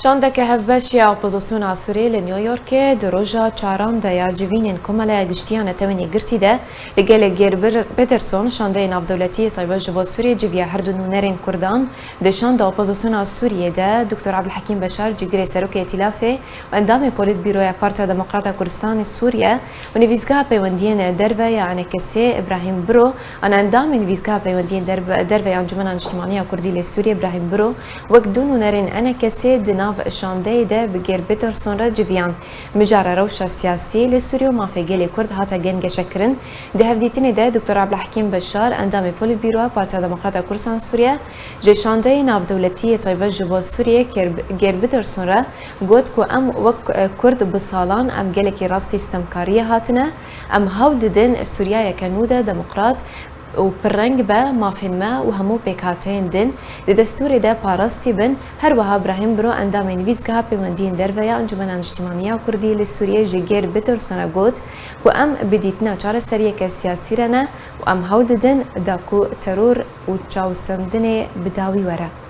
شاندك هفبشي اپوزیسیون سوریه لنیویورک دروژا چاران دیا جوینین کمالا گشتیان تمنی گرتی ده لگل گیر پترسون شانده نافدولتی طیبه جبال سوریه جویا هر دو نونرین کردان دشان دا اپوزیسیون سوریه ده دکتر عبدالحکیم بشار جگری سروک ائتلافه و اندام پولیت بیروی پارتی دموکرات کردستان سوریه و نویزگاه پیوندین دربه یعنی کسی ابراهیم برو ان اندام نویزگاه پیوندین دربه انجمن اجتماعی کردی لسوریه ابراهیم برو وقت دو نونرین انا کسی ناف شانده ده بگیر پترسون را جویان مجاره روش سیاسی لسوریه و مافیگل کرد هاتا گنگ شکرن ده هفدیتین ده دکتر عبدالحکیم بشار اندام پولیت بیرو پارتی دموکرات کردستان سوریه جه شانده ناف دولتی طیبه جبال سوریه گیر پترسون را گوت کو ام وک کرد بسالان ام گلکی راستی استمکاری هاتنه ام هاو ددن سوریه کنوده دموکرات و پرنگ به مافین ما و همو پیکاتین دن دستور ده پارستی بن هر وها ابراهیم برو اندام نویزگاه پیوندین درویا انجمن اجتماعی کردی لسوریه جگیر پترسون گوت و ام بدیتنا چار سریه که سیاسی رنه و ام هول ددن داکو ترور و چاوسندن بداوی وره